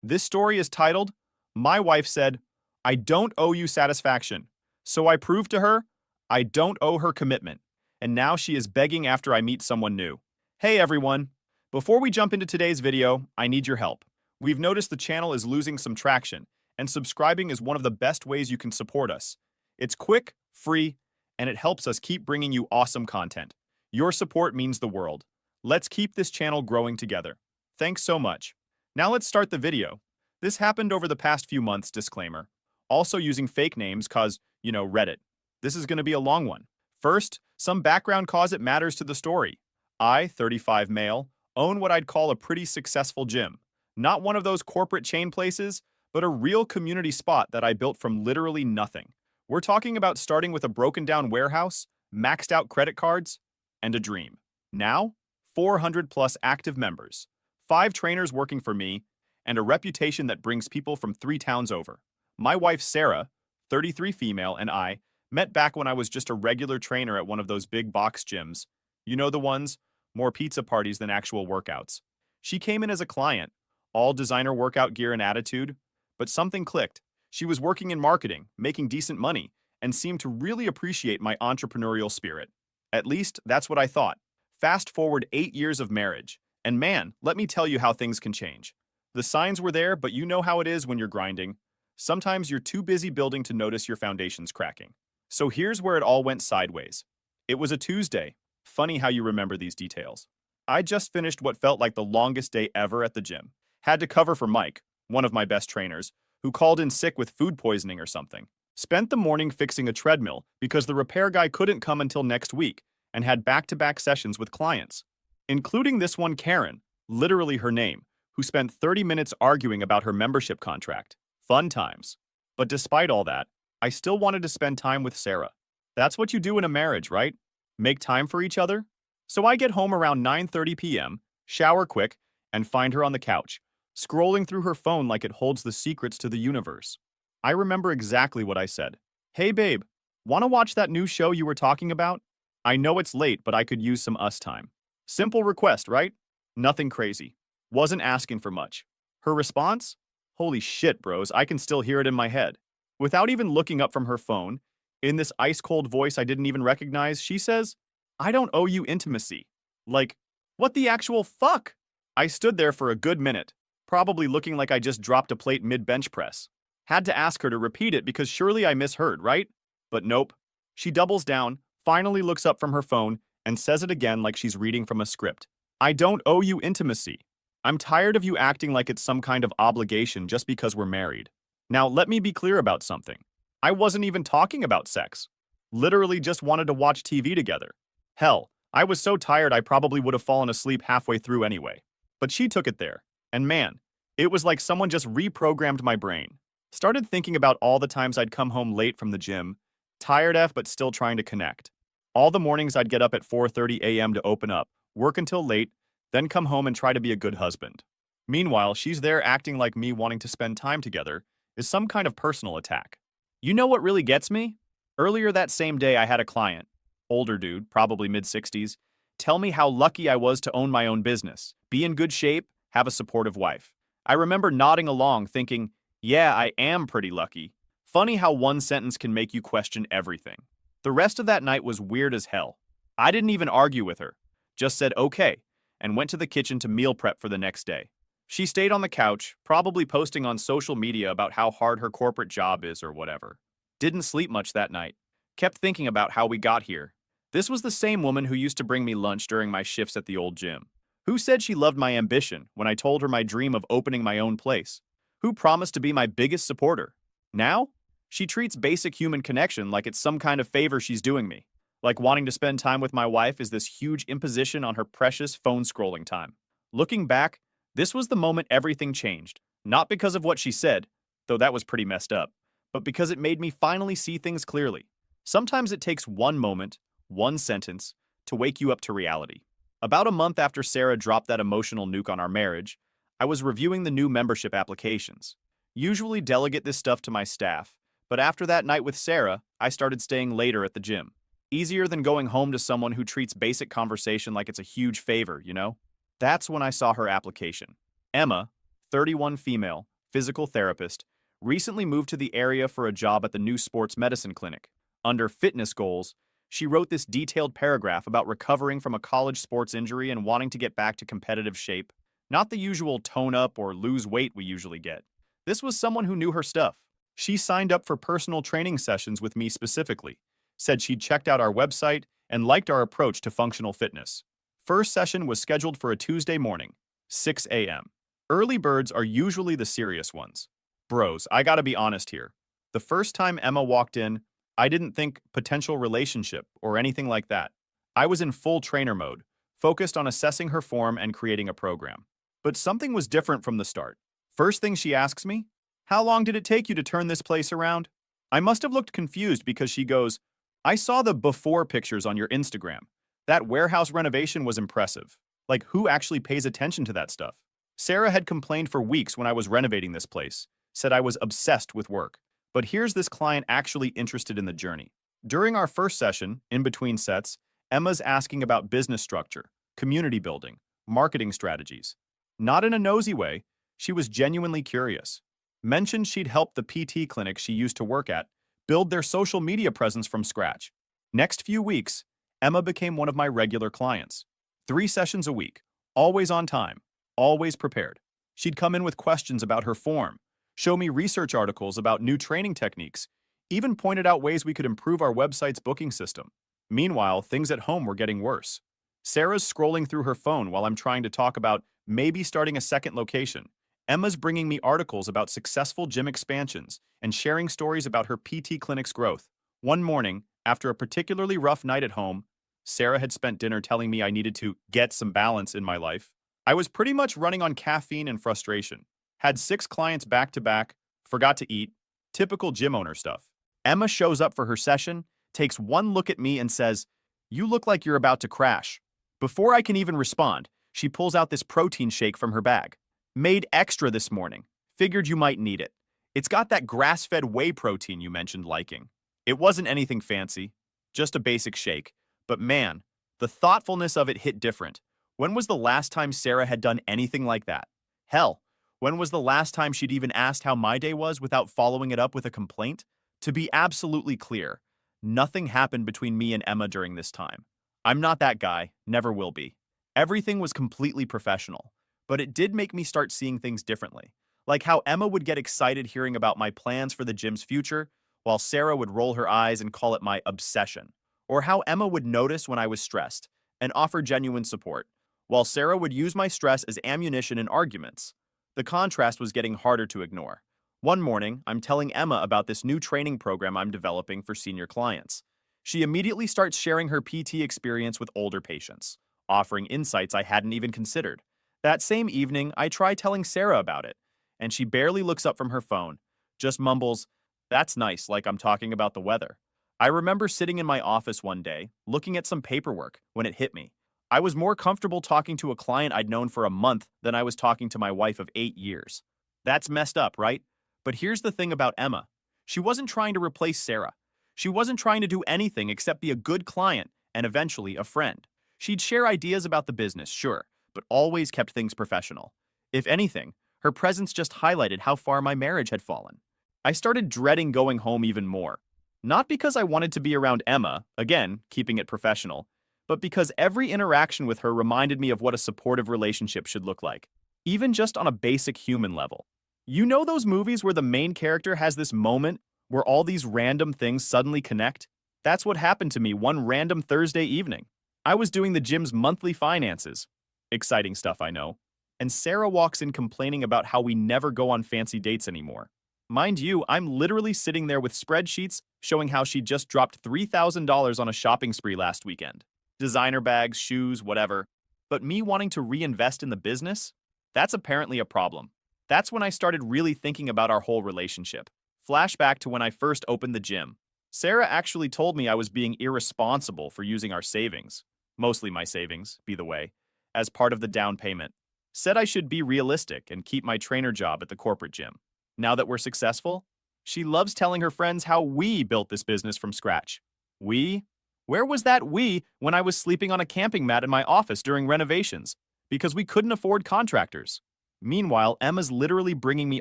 This story is titled, My Wife Said, I Don't Owe You Satisfaction. So I proved to her, I don't owe her commitment. And now she is begging after I meet someone new. Hey everyone. Before we jump into today's video, I need your help. We've noticed the channel is losing some traction, and subscribing is one of the best ways you can support us. It's quick, free, and it helps us keep bringing you awesome content. Your support means the world. Let's keep this channel growing together. Thanks so much. Now let's start the video. This happened over the past few months, disclaimer. Also using fake names cause, Reddit. This is going to be a long one. First, some background cause it matters to the story. I, 35 male, own what I'd call a pretty successful gym. Not one of those corporate chain places, but a real community spot that I built from literally nothing. We're talking about starting with a broken down warehouse, maxed out credit cards, and a dream. Now, 400 plus active members, 5 trainers working for me, and a reputation that brings people from 3 towns over. My wife Sarah, 33 female, and I met back when I was just a regular trainer at one of those big box gyms. You know the ones? More pizza parties than actual workouts. She came in as a client, all designer workout gear and attitude, but something clicked. She was working in marketing, making decent money, and seemed to really appreciate my entrepreneurial spirit. At least, that's what I thought. Fast forward 8 years of marriage, and man, let me tell you how things can change. The signs were there, but you know how it is when you're grinding. Sometimes you're too busy building to notice your foundations cracking. So here's where it all went sideways. It was a Tuesday. Funny how you remember these details. I just finished what felt like the longest day ever at the gym. Had to cover for Mike, one of my best trainers, who called in sick with food poisoning or something. Spent the morning fixing a treadmill because the repair guy couldn't come until next week and had back-to-back sessions with clients, including this one Karen, literally her name, who spent 30 minutes arguing about her membership contract. Fun times. But despite all that, I still wanted to spend time with Sarah. That's what you do in a marriage, right? Make time for each other? So I get home around 9:30 p.m., shower quick, and find her on the couch, scrolling through her phone like it holds the secrets to the universe. I remember exactly what I said. Hey babe, wanna watch that new show you were talking about? I know it's late, but I could use some us time. Simple request, right? Nothing crazy. Wasn't asking for much. Her response? Holy shit, bros, I can still hear it in my head. Without even looking up from her phone, in this ice-cold voice I didn't even recognize, she says, I don't owe you intimacy. Like, what the actual fuck? I stood there for a good minute, probably looking like I just dropped a plate mid-bench press. Had to ask her to repeat it because surely I misheard, right? But nope. She doubles down, finally looks up from her phone, and says it again like she's reading from a script. I don't owe you intimacy. I'm tired of you acting like it's some kind of obligation just because we're married. Now, let me be clear about something. I wasn't even talking about sex. Literally just wanted to watch TV together. Hell, I was so tired I probably would have fallen asleep halfway through anyway. But she took it there. And man, it was like someone just reprogrammed my brain. Started thinking about all the times I'd come home late from the gym, tired af but still trying to connect. All the mornings I'd get up at 4:30 a.m. to open up, work until late, then come home and try to be a good husband. Meanwhile, she's there acting like me wanting to spend time together is some kind of personal attack. You know what really gets me? Earlier that same day I had a client, older dude, probably mid-60s, tell me how lucky I was to own my own business, be in good shape, have a supportive wife. I remember nodding along thinking, yeah, I am pretty lucky. Funny how one sentence can make you question everything. The rest of that night was weird as hell. I didn't even argue with her, just said okay, and went to the kitchen to meal prep for the next day. She stayed on the couch, probably posting on social media about how hard her corporate job is or whatever. Didn't sleep much that night. Kept thinking about how we got here. This was the same woman who used to bring me lunch during my shifts at the old gym. Who said she loved my ambition when I told her my dream of opening my own place? Who promised to be my biggest supporter? Now, she treats basic human connection like it's some kind of favor she's doing me. Like wanting to spend time with my wife is this huge imposition on her precious phone scrolling time. Looking back, this was the moment everything changed. Not because of what she said, though that was pretty messed up, but because it made me finally see things clearly. Sometimes it takes one moment, one sentence, to wake you up to reality. About a month after Sarah dropped that emotional nuke on our marriage, I was reviewing the new membership applications. Usually delegate this stuff to my staff, but after that night with Sarah, I started staying later at the gym. Easier than going home to someone who treats basic conversation like it's a huge favor, you know? That's when I saw her application. Emma, 31 female, physical therapist, recently moved to the area for a job at the new sports medicine clinic. Under fitness goals, she wrote this detailed paragraph about recovering from a college sports injury and wanting to get back to competitive shape. Not the usual tone up or lose weight we usually get. This was someone who knew her stuff. She signed up for personal training sessions with me specifically, said she'd checked out our website and liked our approach to functional fitness. First session was scheduled for a Tuesday morning, 6 a.m. Early birds are usually the serious ones. Bros, I gotta be honest here. The first time Emma walked in, I didn't think potential relationship or anything like that. I was in full trainer mode, focused on assessing her form and creating a program. But something was different from the start. First thing she asks me, "How long did it take you to turn this place around?" I must have looked confused because she goes, "I saw the before pictures on your Instagram. That warehouse renovation was impressive. Like, who actually pays attention to that stuff?" Sarah had complained for weeks when I was renovating this place, said I was obsessed with work. But here's this client actually interested in the journey. During our first session, in between sets, Emma's asking about business structure, community building, marketing strategies. Not in a nosy way, she was genuinely curious. Mentioned she'd helped the PT clinic she used to work at build their social media presence from scratch. Next few weeks, Emma became one of my regular clients. 3 sessions a week, always on time, always prepared. She'd come in with questions about her form, show me research articles about new training techniques, even pointed out ways we could improve our website's booking system. Meanwhile, things at home were getting worse. Sarah's scrolling through her phone while I'm trying to talk about maybe starting a second location. Emma's bringing me articles about successful gym expansions and sharing stories about her PT clinic's growth. One morning, after a particularly rough night at home, Sarah had spent dinner telling me I needed to get some balance in my life. I was pretty much running on caffeine and frustration. Had 6 clients back to back, forgot to eat, typical gym owner stuff. Emma shows up for her session, takes one look at me and says, "You look like you're about to crash." Before I can even respond, she pulls out this protein shake from her bag. "Made extra this morning. Figured you might need it. It's got that grass-fed whey protein you mentioned liking." It wasn't anything fancy, just a basic shake. But man, the thoughtfulness of it hit different. When was the last time Sarah had done anything like that? Hell, when was the last time she'd even asked how my day was without following it up with a complaint? To be absolutely clear, nothing happened between me and Emma during this time. I'm not that guy, never will be. Everything was completely professional, but it did make me start seeing things differently. Like how Emma would get excited hearing about my plans for the gym's future, while Sarah would roll her eyes and call it my obsession. Or how Emma would notice when I was stressed and offer genuine support, while Sarah would use my stress as ammunition in arguments. The contrast was getting harder to ignore. One morning, I'm telling Emma about this new training program I'm developing for senior clients. She immediately starts sharing her PT experience with older patients, offering insights I hadn't even considered. That same evening, I try telling Sarah about it, and she barely looks up from her phone, just mumbles, "That's nice," like I'm talking about the weather. I remember sitting in my office one day, looking at some paperwork, when it hit me. I was more comfortable talking to a client I'd known for a month than I was talking to my wife of 8 years. That's messed up, right? But here's the thing about Emma. She wasn't trying to replace Sarah. She wasn't trying to do anything except be a good client and eventually a friend. She'd share ideas about the business, sure, but always kept things professional. If anything, her presence just highlighted how far my marriage had fallen. I started dreading going home even more. Not because I wanted to be around Emma, again, keeping it professional, but because every interaction with her reminded me of what a supportive relationship should look like, even just on a basic human level. You know those movies where the main character has this moment where all these random things suddenly connect? That's what happened to me one random Thursday evening. I was doing the gym's monthly finances. Exciting stuff, I know. And Sarah walks in complaining about how we never go on fancy dates anymore. Mind you, I'm literally sitting there with spreadsheets showing how she just dropped $3,000 on a shopping spree last weekend. Designer bags, shoes, whatever. But me wanting to reinvest in the business? That's apparently a problem. That's when I started really thinking about our whole relationship. Flashback to when I first opened the gym. Sarah actually told me I was being irresponsible for using our savings, mostly my savings, by the way, as part of the down payment. Said I should be realistic and keep my trainer job at the corporate gym. Now that we're successful, she loves telling her friends how we built this business from scratch. We? Where was that we when I was sleeping on a camping mat in my office during renovations? Because we couldn't afford contractors. Meanwhile, Emma's literally bringing me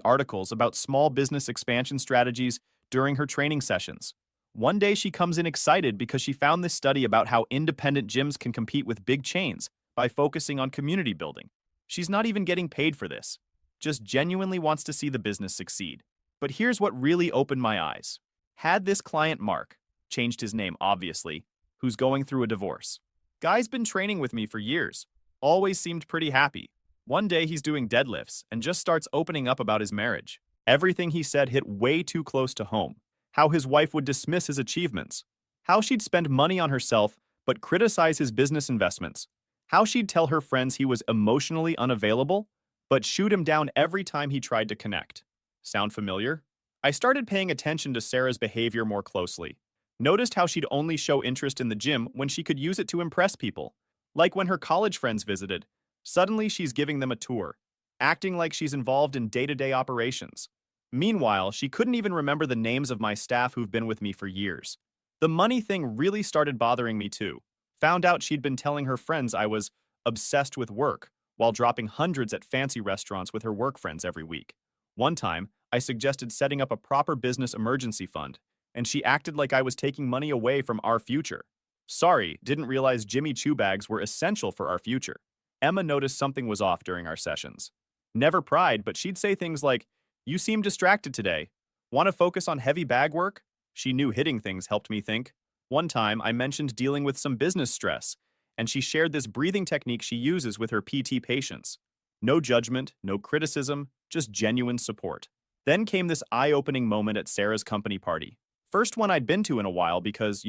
articles about small business expansion strategies during her training sessions. One day she comes in excited because she found this study about how independent gyms can compete with big chains by focusing on community building. She's not even getting paid for this, just genuinely wants to see the business succeed. But here's what really opened my eyes. Had this client Mark, changed his name obviously, who's going through a divorce. Guy's been training with me for years, always seemed pretty happy. One day he's doing deadlifts and just starts opening up about his marriage. Everything he said hit way too close to home. How his wife would dismiss his achievements. How she'd spend money on herself but criticize his business investments. How she'd tell her friends he was emotionally unavailable but shoot him down every time he tried to connect. Sound familiar? I started paying attention to Sarah's behavior more closely. Noticed how she'd only show interest in the gym when she could use it to impress people. Like when her college friends visited. Suddenly she's giving them a tour, acting like she's involved in day-to-day operations. Meanwhile, she couldn't even remember the names of my staff who've been with me for years. The money thing really started bothering me too. Found out she'd been telling her friends I was obsessed with work, while dropping hundreds at fancy restaurants with her work friends every week. One time, I suggested setting up a proper business emergency fund, and she acted like I was taking money away from our future. Sorry, didn't realize Jimmy Choo bags were essential for our future. Emma noticed something was off during our sessions. Never pried, but she'd say things like, "You seem distracted today. Want to focus on heavy bag work?" She knew hitting things helped me think. One time, I mentioned dealing with some business stress, and she shared this breathing technique she uses with her PT patients. No judgment, no criticism, just genuine support. Then came this eye-opening moment at Sarah's company party. First one I'd been to in a while because,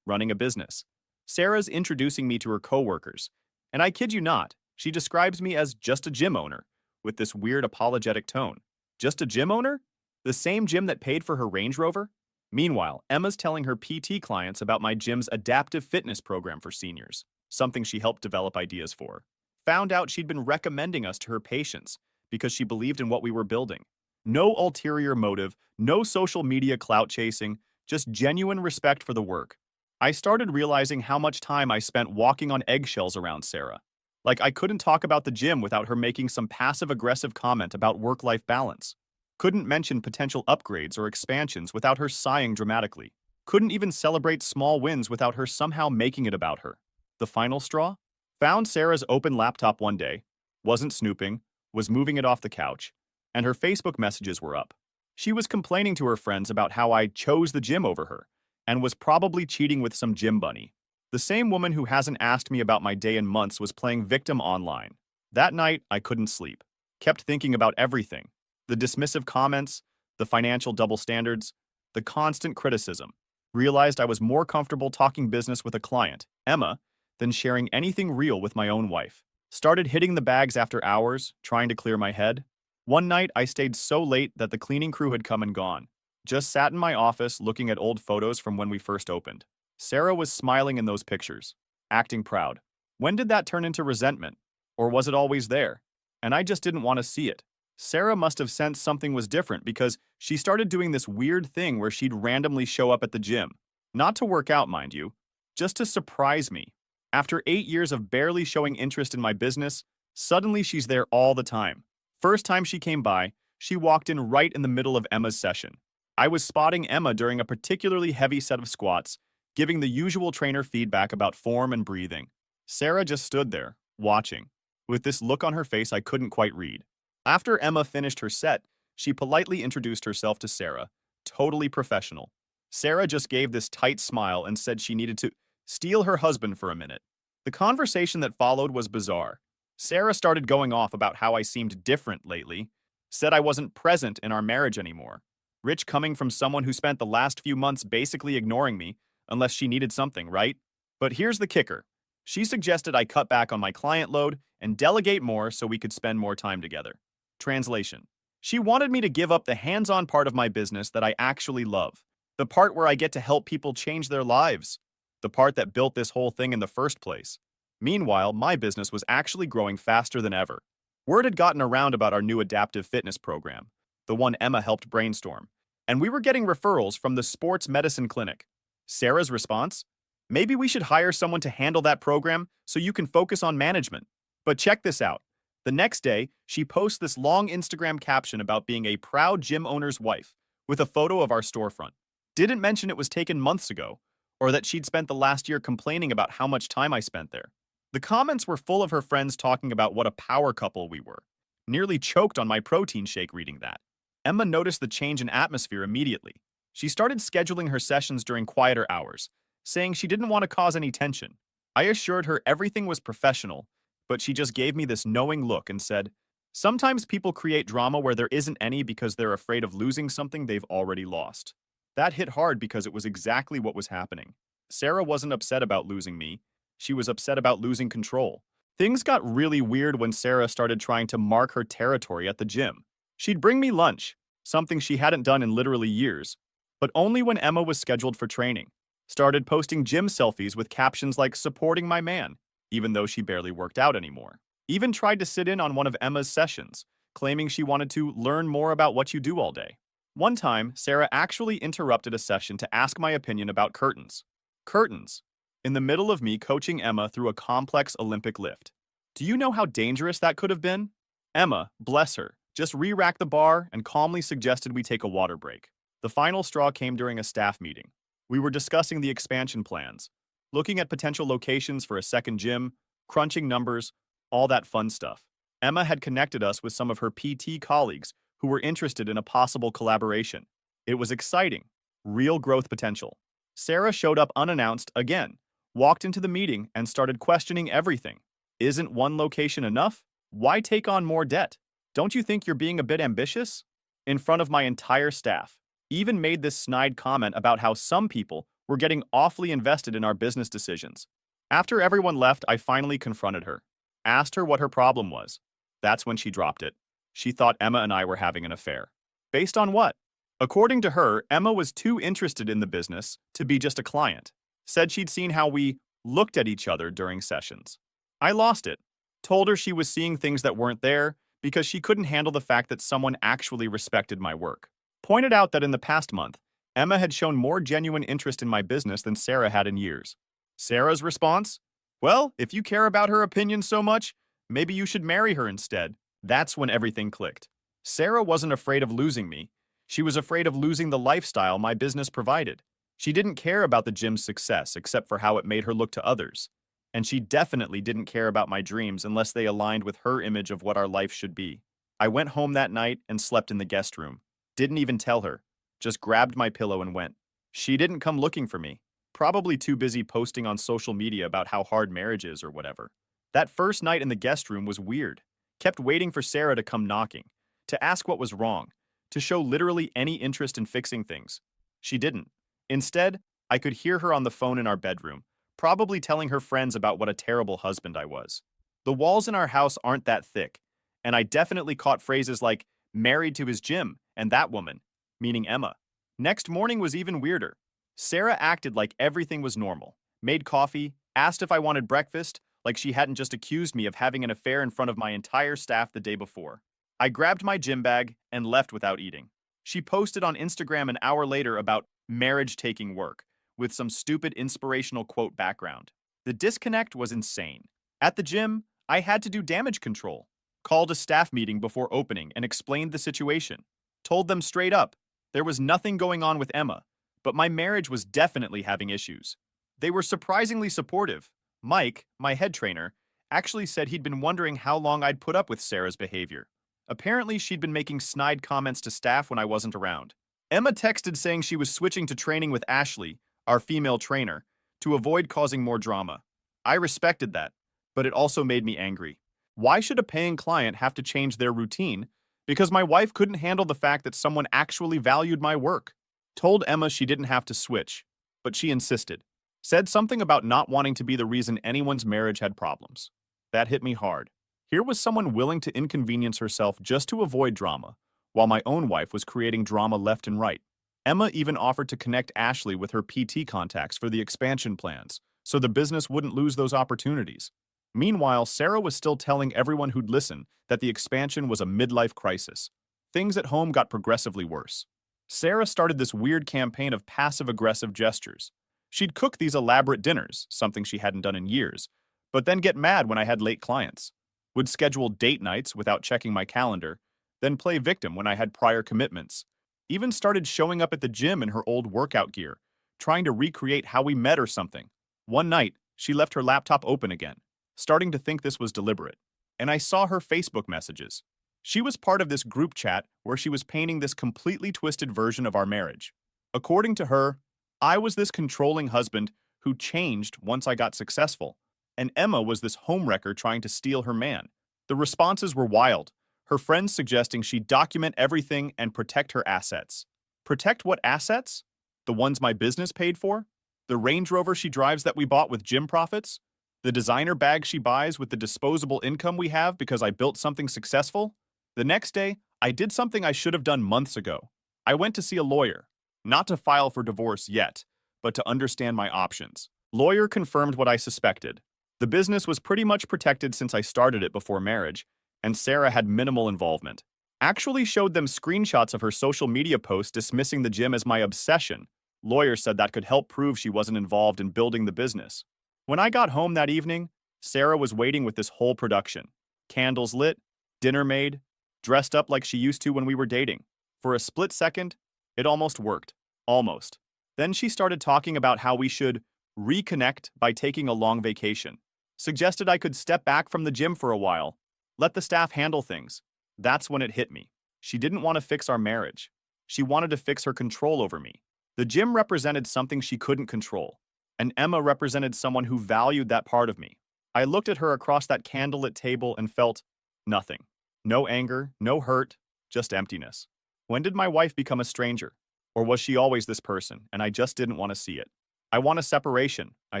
running a business. Sarah's introducing me to her coworkers, and I kid you not, she describes me as just a gym owner, with this weird apologetic tone. Just a gym owner? The same gym that paid for her Range Rover? Meanwhile, Emma's telling her PT clients about my gym's adaptive fitness program for seniors, something she helped develop ideas for. Found out she'd been recommending us to her patients because she believed in what we were building. No ulterior motive, no social media clout chasing, just genuine respect for the work. I started realizing how much time I spent walking on eggshells around Sarah. Like I couldn't talk about the gym without her making some passive-aggressive comment about work-life balance. Couldn't mention potential upgrades or expansions without her sighing dramatically. Couldn't even celebrate small wins without her somehow making it about her. The final straw? Found Sarah's open laptop one day, wasn't snooping, was moving it off the couch, and her Facebook messages were up. She was complaining to her friends about how I chose the gym over her, and was probably cheating with some gym bunny. The same woman who hasn't asked me about my day in months was playing victim online. That night, I couldn't sleep. Kept thinking about everything. The dismissive comments, the financial double standards, the constant criticism. Realized I was more comfortable talking business with a client, Emma, than sharing anything real with my own wife. Started hitting the bags after hours, trying to clear my head. One night, I stayed so late that the cleaning crew had come and gone. Just sat in my office looking at old photos from when we first opened. Sarah was smiling in those pictures, acting proud. When did that turn into resentment? Or was it always there? And I just didn't want to see it. Sarah must have sensed something was different because she started doing this weird thing where she'd randomly show up at the gym. Not to work out, mind you, just to surprise me. After 8 years of barely showing interest in my business, suddenly she's there all the time. First time she came by, she walked in right in the middle of Emma's session. I was spotting Emma during a particularly heavy set of squats, giving the usual trainer feedback about form and breathing. Sarah just stood there, watching, with this look on her face I couldn't quite read. After Emma finished her set, she politely introduced herself to Sarah, totally professional. Sarah just gave this tight smile and said she needed to steal her husband for a minute. The conversation that followed was bizarre. Sarah started going off about how I seemed different lately, said I wasn't present in our marriage anymore. Rich coming from someone who spent the last few months basically ignoring me, unless she needed something, right? But here's the kicker. She suggested I cut back on my client load and delegate more so we could spend more time together. Translation. She wanted me to give up the hands-on part of my business that I actually love. The part where I get to help people change their lives. The part that built this whole thing in the first place. Meanwhile, my business was actually growing faster than ever. Word had gotten around about our new adaptive fitness program, the one Emma helped brainstorm, and we were getting referrals from the sports medicine clinic. Sarah's response? Maybe we should hire someone to handle that program so you can focus on management. But check this out. The next day, she posts this long Instagram caption about being a proud gym owner's wife with a photo of our storefront. Didn't mention it was taken months ago, or that she'd spent the last year complaining about how much time I spent there. The comments were full of her friends talking about what a power couple we were. Nearly choked on my protein shake reading that. Emma noticed the change in atmosphere immediately. She started scheduling her sessions during quieter hours, saying she didn't want to cause any tension. I assured her everything was professional, but she just gave me this knowing look and said, "Sometimes people create drama where there isn't any because they're afraid of losing something they've already lost." That hit hard because it was exactly what was happening. Sarah wasn't upset about losing me. She was upset about losing control. Things got really weird when Sarah started trying to mark her territory at the gym. She'd bring me lunch, something she hadn't done in literally years, but only when Emma was scheduled for training. Started posting gym selfies with captions like "supporting my man," even though she barely worked out anymore. Even tried to sit in on one of Emma's sessions, claiming she wanted to learn more about what you do all day. One time, Sarah actually interrupted a session to ask my opinion about curtains. Curtains. In the middle of me coaching Emma through a complex Olympic lift. Do you know how dangerous that could have been? Emma, bless her, just re-racked the bar and calmly suggested we take a water break. The final straw came during a staff meeting. We were discussing the expansion plans, looking at potential locations for a second gym, crunching numbers, all that fun stuff. Emma had connected us with some of her PT colleagues who were interested in a possible collaboration. It was exciting, real growth potential. Sarah showed up unannounced again, walked into the meeting and started questioning everything. Isn't one location enough? Why take on more debt? Don't you think you're being a bit ambitious? In front of my entire staff. Even made this snide comment about how some people were getting awfully invested in our business decisions. After everyone left, I finally confronted her. Asked her what her problem was. That's when she dropped it. She thought Emma and I were having an affair. Based on what? According to her, Emma was too interested in the business to be just a client. Said she'd seen how we looked at each other during sessions. I lost it. Told her she was seeing things that weren't there because she couldn't handle the fact that someone actually respected my work. Pointed out that in the past month, Emma had shown more genuine interest in my business than Sarah had in years. Sarah's response? Well, if you care about her opinion so much, maybe you should marry her instead. That's when everything clicked. Sarah wasn't afraid of losing me. She was afraid of losing the lifestyle my business provided. She didn't care about the gym's success except for how it made her look to others. And she definitely didn't care about my dreams unless they aligned with her image of what our life should be. I went home that night and slept in the guest room. Didn't even tell her. Just grabbed my pillow and went. She didn't come looking for me. Probably too busy posting on social media about how hard marriage is or whatever. That first night in the guest room was weird. Kept waiting for Sarah to come knocking, to ask what was wrong, to show literally any interest in fixing things. She didn't. Instead, I could hear her on the phone in our bedroom, probably telling her friends about what a terrible husband I was. The walls in our house aren't that thick, and I definitely caught phrases like "married to his gym" and "that woman," meaning Emma. Next morning was even weirder. Sarah acted like everything was normal, made coffee, asked if I wanted breakfast, like she hadn't just accused me of having an affair in front of my entire staff the day before. I grabbed my gym bag and left without eating. She posted on Instagram an hour later about marriage taking work, with some stupid inspirational quote background. The disconnect was insane. At the gym, I had to do damage control. Called a staff meeting before opening and explained the situation. Told them straight up, there was nothing going on with Emma, but my marriage was definitely having issues. They were surprisingly supportive. Mike, my head trainer, actually said he'd been wondering how long I'd put up with Sarah's behavior. Apparently, she'd been making snide comments to staff when I wasn't around. Emma texted saying she was switching to training with Ashley, our female trainer, to avoid causing more drama. I respected that, but it also made me angry. Why should a paying client have to change their routine because my wife couldn't handle the fact that someone actually valued my work? Told Emma she didn't have to switch, but she insisted. Said something about not wanting to be the reason anyone's marriage had problems. That hit me hard. Here was someone willing to inconvenience herself just to avoid drama, while my own wife was creating drama left and right. Emma even offered to connect Ashley with her PT contacts for the expansion plans, so the business wouldn't lose those opportunities. Meanwhile, Sarah was still telling everyone who'd listen that the expansion was a midlife crisis. Things at home got progressively worse. Sarah started this weird campaign of passive-aggressive gestures. She'd cook these elaborate dinners, something she hadn't done in years, but then get mad when I had late clients. would schedule date nights without checking my calendar, then play victim when I had prior commitments. Even started showing up at the gym in her old workout gear, trying to recreate how we met or something. One night, she left her laptop open again, starting to think this was deliberate. And I saw her Facebook messages. She was part of this group chat where she was painting this completely twisted version of our marriage. According to her, I was this controlling husband who changed once I got successful, and Emma was this homewrecker trying to steal her man. The responses were wild, her friends suggesting she document everything and protect her assets. Protect what assets? The ones my business paid for? The Range Rover she drives that we bought with gym profits? The designer bag she buys with the disposable income we have because I built something successful? The next day, I did something I should have done months ago. I went to see a lawyer, not to file for divorce yet, but to understand my options. Lawyer confirmed what I suspected. The business was pretty much protected since I started it before marriage, and Sarah had minimal involvement. Actually showed them screenshots of her social media posts dismissing the gym as my obsession. Lawyer said that could help prove she wasn't involved in building the business. When I got home that evening, Sarah was waiting with this whole production. Candles lit, dinner made, dressed up like she used to when we were dating. For a split second, it almost worked. Almost. Then she started talking about how we should reconnect by taking a long vacation. Suggested I could step back from the gym for a while, let the staff handle things. That's when it hit me. She didn't want to fix our marriage. She wanted to fix her control over me. The gym represented something she couldn't control, and Emma represented someone who valued that part of me. I looked at her across that candlelit table and felt nothing. No anger, no hurt, just emptiness. When did my wife become a stranger? Or was she always this person, and I just didn't want to see it? I want a separation, I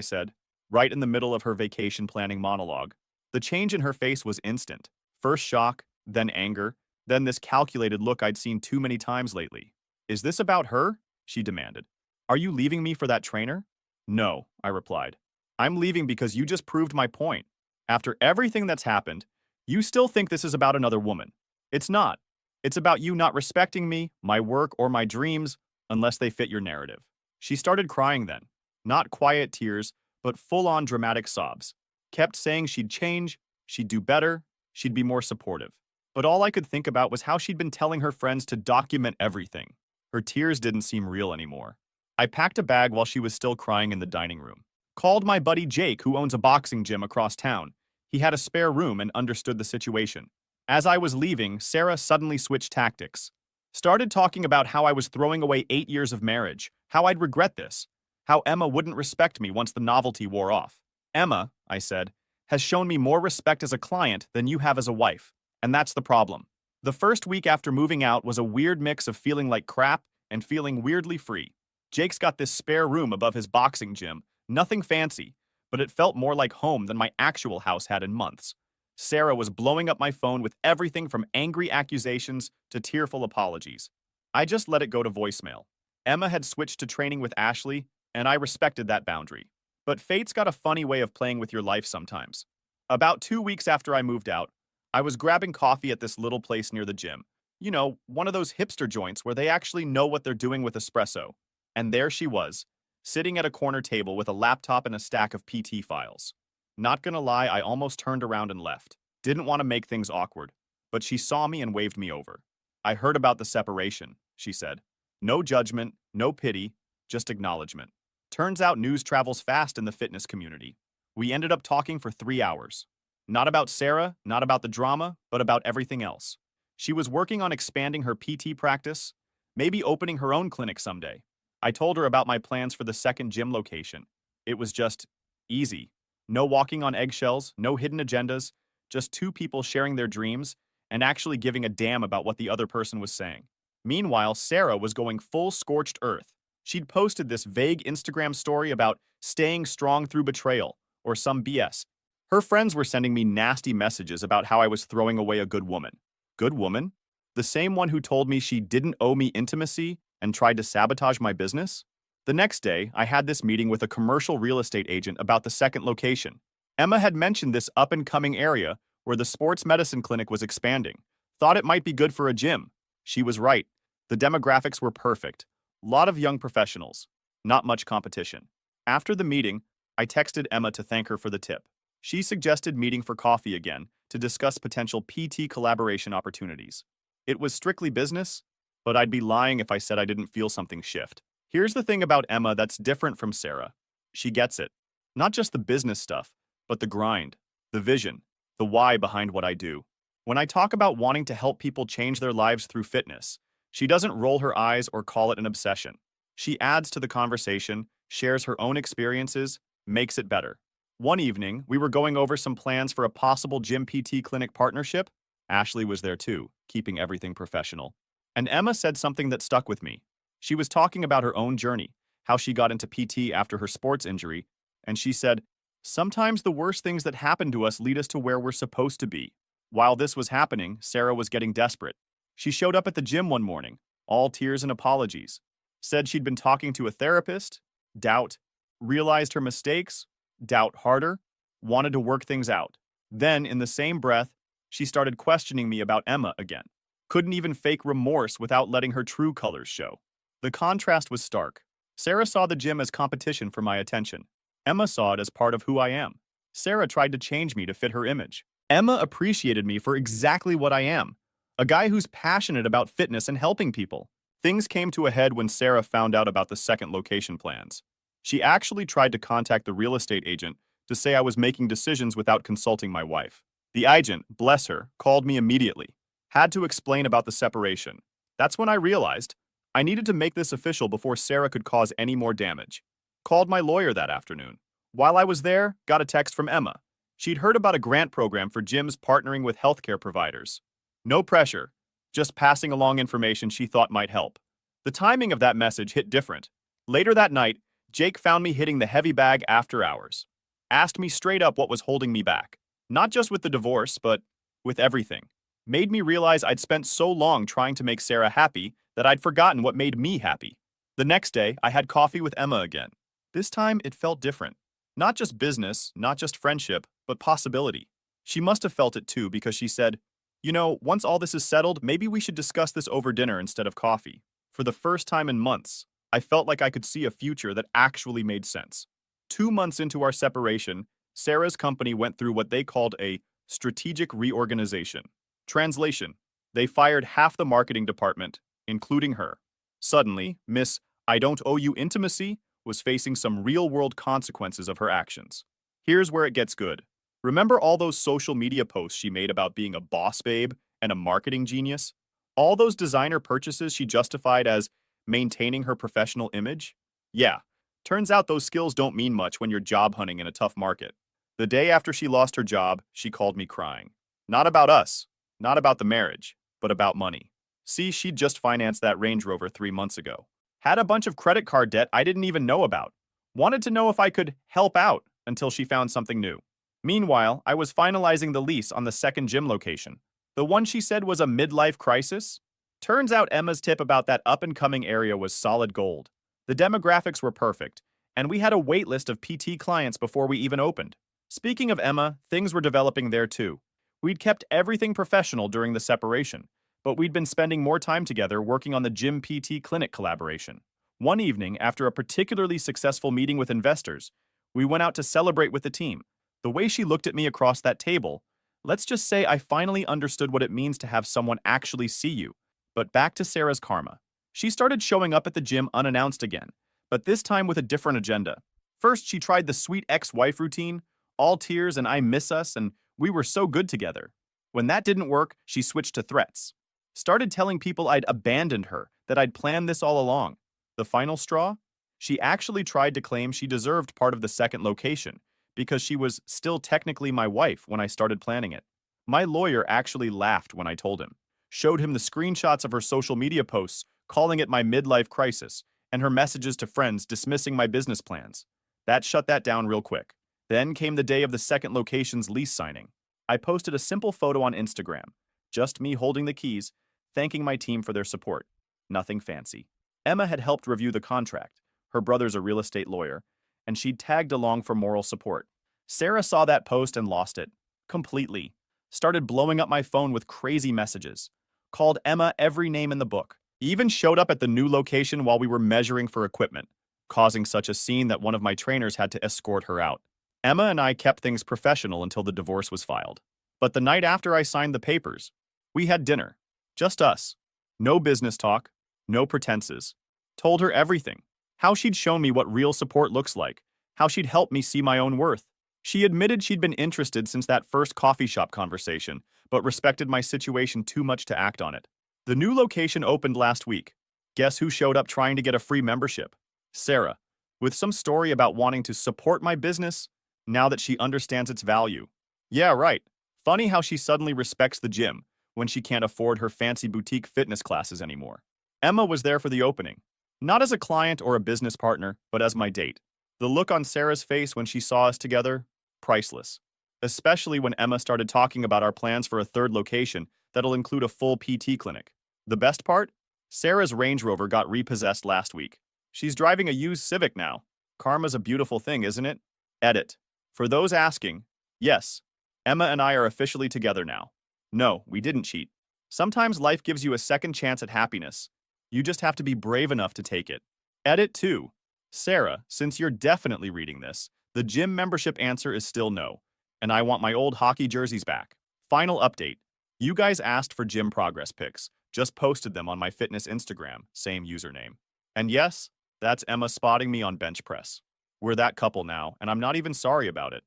said, right in the middle of her vacation planning monologue. The change in her face was instant. First shock, then anger, then this calculated look I'd seen too many times lately. Is this about her? She demanded. Are you leaving me for that trainer? No, I replied. I'm leaving because you just proved my point. After everything that's happened, you still think this is about another woman. It's not. It's about you not respecting me, my work, or my dreams unless they fit your narrative. She started crying then. Not quiet tears, but full-on dramatic sobs. Kept saying she'd change, she'd do better, she'd be more supportive. But all I could think about was how she'd been telling her friends to document everything. Her tears didn't seem real anymore. I packed a bag while she was still crying in the dining room. Called my buddy Jake, who owns a boxing gym across town. He had a spare room and understood the situation. As I was leaving, Sarah suddenly switched tactics. Started talking about how I was throwing away 8 years of marriage, how I'd regret this, how Emma wouldn't respect me once the novelty wore off. Emma, I said, has shown me more respect as a client than you have as a wife, and that's the problem. The first week after moving out was a weird mix of feeling like crap and feeling weirdly free. Jake's got this spare room above his boxing gym, nothing fancy, but it felt more like home than my actual house had in months. Sarah was blowing up my phone with everything from angry accusations to tearful apologies. I just let it go to voicemail. Emma had switched to training with Ashley, and I respected that boundary. But fate's got a funny way of playing with your life sometimes. About 2 weeks after I moved out, I was grabbing coffee at this little place near the gym. You know, one of those hipster joints where they actually know what they're doing with espresso. And there she was, sitting at a corner table with a laptop and a stack of PT files. Not gonna lie, I almost turned around and left. Didn't want to make things awkward, but she saw me and waved me over. I heard about the separation, she said. No judgment, no pity, just acknowledgement. Turns out news travels fast in the fitness community. We ended up talking for 3 hours. Not about Sarah, not about the drama, but about everything else. She was working on expanding her PT practice, maybe opening her own clinic someday. I told her about my plans for the second gym location. It was just easy. No walking on eggshells, no hidden agendas, just two people sharing their dreams and actually giving a damn about what the other person was saying. Meanwhile, Sarah was going full scorched earth. She'd posted this vague Instagram story about staying strong through betrayal, or some BS. Her friends were sending me nasty messages about how I was throwing away a good woman. Good woman? The same one who told me she didn't owe me intimacy and tried to sabotage my business? The next day, I had this meeting with a commercial real estate agent about the second location. Emma had mentioned this up-and-coming area where the sports medicine clinic was expanding. Thought it might be good for a gym. She was right. The demographics were perfect. Lot of young professionals. Not much competition. After the meeting, I texted Emma to thank her for the tip. She suggested meeting for coffee again to discuss potential PT collaboration opportunities. It was strictly business, but I'd be lying if I said I didn't feel something shift. Here's the thing about Emma that's different from Sarah. She gets it. Not just the business stuff, but the grind, the vision, the why behind what I do. When I talk about wanting to help people change their lives through fitness, she doesn't roll her eyes or call it an obsession. She adds to the conversation, shares her own experiences, makes it better. One evening, we were going over some plans for a possible gym PT clinic partnership. Ashley was there too, keeping everything professional. And Emma said something that stuck with me. She was talking about her own journey, how she got into PT after her sports injury, and she said, "Sometimes the worst things that happen to us lead us to where we're supposed to be." While this was happening, Sarah was getting desperate. She showed up at the gym one morning, all tears and apologies. Said she'd been talking to a therapist, doubt, realized her mistakes, doubt harder, wanted to work things out. Then, in the same breath, she started questioning me about Emma again. Couldn't even fake remorse without letting her true colors show. The contrast was stark. Sarah saw the gym as competition for my attention. Emma saw it as part of who I am. Sarah tried to change me to fit her image. Emma appreciated me for exactly what I am, a guy who's passionate about fitness and helping people. Things came to a head when Sarah found out about the second location plans. She actually tried to contact the real estate agent to say I was making decisions without consulting my wife. The agent, bless her, called me immediately. Had to explain about the separation. That's when I realized I needed to make this official before Sarah could cause any more damage. Called my lawyer that afternoon. While I was there, got a text from Emma. She'd heard about a grant program for gyms partnering with healthcare providers. No pressure, just passing along information she thought might help. The timing of that message hit different. Later that night, Jake found me hitting the heavy bag after hours. Asked me straight up what was holding me back. Not just with the divorce, but with everything. Made me realize I'd spent so long trying to make Sarah happy that I'd forgotten what made me happy. The next day, I had coffee with Emma again. This time, it felt different. Not just business, not just friendship, but possibility. She must have felt it too because she said, "You know, once all this is settled, maybe we should discuss this over dinner instead of coffee." For the first time in months, I felt like I could see a future that actually made sense. 2 months into our separation, Sarah's company went through what they called a strategic reorganization. Translation: they fired half the marketing department, including her. Suddenly, Miss I don't owe you intimacy was facing some real-world consequences of her actions. Here's where it gets good. Remember all those social media posts she made about being a boss babe and a marketing genius? All those designer purchases she justified as maintaining her professional image? Yeah, turns out those skills don't mean much when you're job hunting in a tough market. The day after she lost her job, she called me crying. Not about us, not about the marriage, but about money. See, she'd just financed that Range Rover 3 months ago. Had a bunch of credit card debt I didn't even know about. Wanted to know if I could help out until she found something new. Meanwhile, I was finalizing the lease on the second gym location. The one she said was a midlife crisis? Turns out Emma's tip about that up-and-coming area was solid gold. The demographics were perfect, and we had a wait list of PT clients before we even opened. Speaking of Emma, things were developing there too. We'd kept everything professional during the separation, but we'd been spending more time together working on the gym PT clinic collaboration. One evening, after a particularly successful meeting with investors, we went out to celebrate with the team. The way she looked at me across that table, let's just say I finally understood what it means to have someone actually see you. But back to Sarah's karma. She started showing up at the gym unannounced again, but this time with a different agenda. First, she tried the sweet ex-wife routine, all tears and I miss us, and we were so good together. When that didn't work, she switched to threats. Started telling people I'd abandoned her, that I'd planned this all along. The final straw? She actually tried to claim she deserved part of the second location, because she was still technically my wife when I started planning it. My lawyer actually laughed when I told him. Showed him the screenshots of her social media posts, calling it my midlife crisis, and her messages to friends dismissing my business plans. That shut that down real quick. Then came the day of the second location's lease signing. I posted a simple photo on Instagram, just me holding the keys, thanking my team for their support. Nothing fancy. Emma had helped review the contract. Her brother's a real estate lawyer, and she'd tagged along for moral support. Sarah saw that post and lost it. Completely. Started blowing up my phone with crazy messages. Called Emma every name in the book. Even showed up at the new location while we were measuring for equipment, causing such a scene that one of my trainers had to escort her out. Emma and I kept things professional until the divorce was filed. But the night after I signed the papers, we had dinner. Just us. No business talk, no pretenses. Told her everything. How she'd shown me what real support looks like. How she'd helped me see my own worth. She admitted she'd been interested since that first coffee shop conversation, but respected my situation too much to act on it. The new location opened last week. Guess who showed up trying to get a free membership? Sarah, with some story about wanting to support my business now that she understands its value. Yeah, right. Funny how she suddenly respects the gym when she can't afford her fancy boutique fitness classes anymore. Emma was there for the opening, not as a client or a business partner, but as my date. The look on Sarah's face when she saw us together, priceless. Especially when Emma started talking about our plans for a third location that'll include a full PT clinic. The best part? Sarah's Range Rover got repossessed last week. She's driving a used Civic now. Karma's a beautiful thing, isn't it? Edit. For those asking, yes, Emma and I are officially together now. No, we didn't cheat. Sometimes life gives you a second chance at happiness. You just have to be brave enough to take it. Edit 2. Sarah, since you're definitely reading this, the gym membership answer is still no, and I want my old hockey jerseys back. Final update. You guys asked for gym progress pics. Just posted them on my fitness Instagram, same username. And yes, that's Emma spotting me on bench press. We're that couple now, and I'm not even sorry about it.